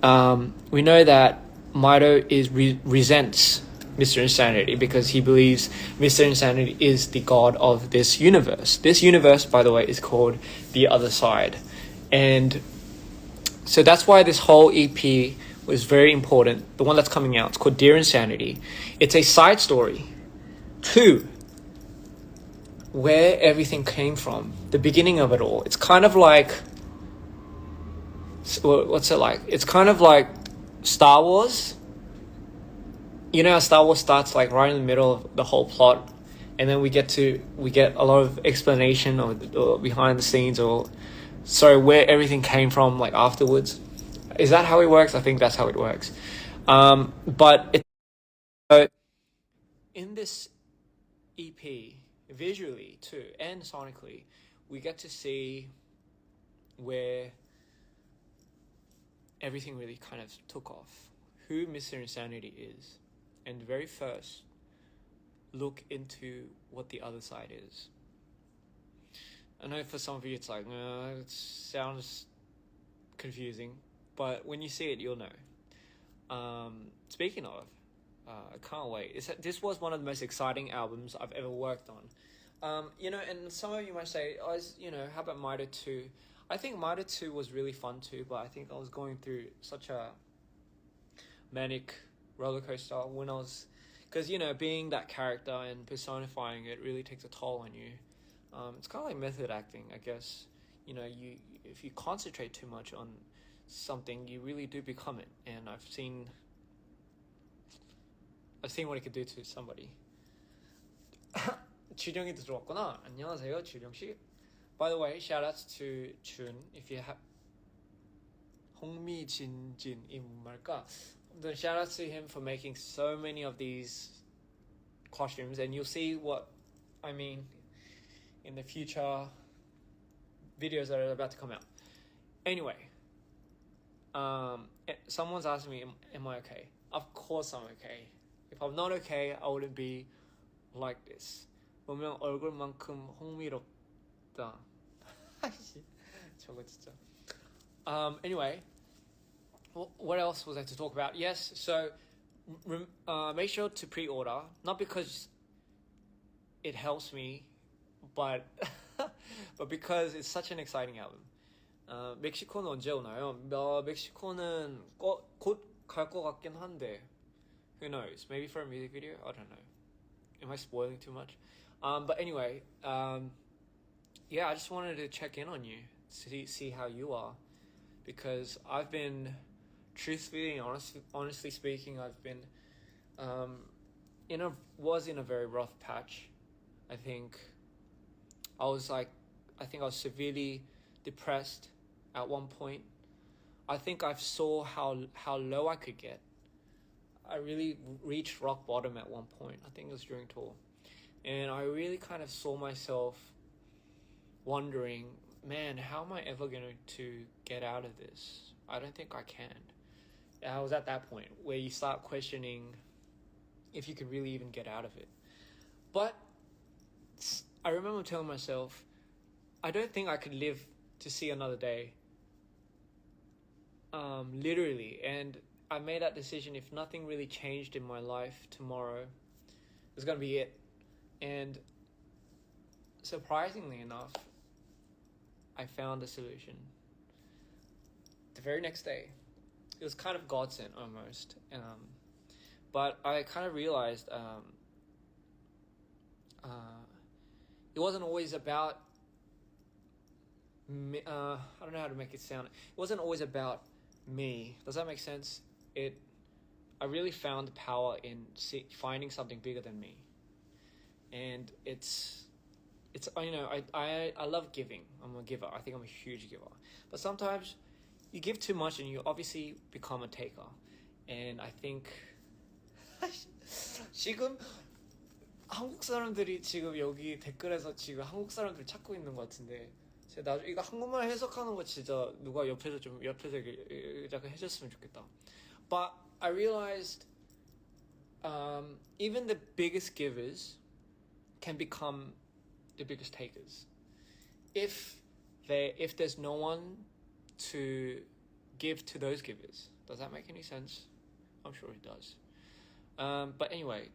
we know that Mito resents Mr. Insanity because he believes Mr. Insanity is the god of this universe. This universe, by the way, is called The Other Side. And so that's why this whole EP was very important. The one that's coming out, it's called Dear Insanity. It's a side story to where everything came from, the beginning of it all. It's kind of like, what's it like? It's kind of like Star Wars. You know how Star Wars starts like right in the middle of the whole plot, and then we get a lot of explanation or behind the scenes, or so where everything came from like afterwards. Is that how it works? I think that's how it works. But in this EP, visually too and sonically, we get to see where everything really kind of took off, who Mr. Insanity is, and very first look into what the other side is. I know for some of you it's like, it sounds confusing, but when you see it, you'll know. Speaking of, I can't wait. This was one of the most exciting albums I've ever worked on. And some of you might say, how about Mito 2? I think Mito 2 was really fun too, but I think I was going through such a manic roller coaster when I was, because being that character and personifying it really takes a toll on you. It's kind of like method acting, I guess. If you concentrate too much on something, you really do become it. And I've seen what it could do to somebody. 주령이도 들어왔구나. 안녕하세요, 주령씨. By the way, shout outs to Chun. If you have 홍미진진이 말까? Then shout outs to him for making so many of these costumes, and you'll see what I mean in the future videos that are about to come out. Anyway, someone's asking me, am I okay? Of course I'm okay. If I'm not okay, I wouldn't be like this. 보면 얼굴만큼 흥미롭다. 저거 진짜. Anyway, what else was there to talk about? Yes, so make sure to pre-order, not because it helps me, but but because it's such an exciting album. 멕시코는 언제 오나요? 멕시코는 곧 갈 것 같긴 한데, who knows? Maybe for a music video? I don't know. Am I spoiling too much? But anyway, yeah, I just wanted to check in on you, see how you are, because I've been, truthfully and honestly speaking, I've been was in a very rough patch. I think I was severely depressed at one point. I think I saw how low I could get. I really reached rock bottom at one point. I think it was during tour. And I really kind of saw myself wondering, man, how am I ever going to get out of this? I don't think I can. I was at that point where you start questioning if you could really even get out of it. But I remember telling myself, I don't think I could live to see another day. Literally. And I made that decision. If nothing really changed in my life tomorrow, it was going to be it. And surprisingly enough, I found a solution. The very next day, it was kind of godsend almost. But I kind of realized it wasn't always about me. I don't know how to make it sound. It wasn't always about me. Does that make sense? I really found power in finding something bigger than me. And it's I love giving. I'm a giver. I think I'm a huge giver. But sometimes you give too much and you obviously become a taker. And I think 지금 한국 사람들이 지금 여기 댓글에서 지금 한국 사람들 찾고 있는 것 같은데 제가 나중에 이거 한국말 해석하는 거 진짜 누가 옆에서 해줬으면 좋겠다. But I realized even the biggest givers can become the biggest takers if there's no one to give to those givers. Does that make any sense? I'm sure it does. But anyway,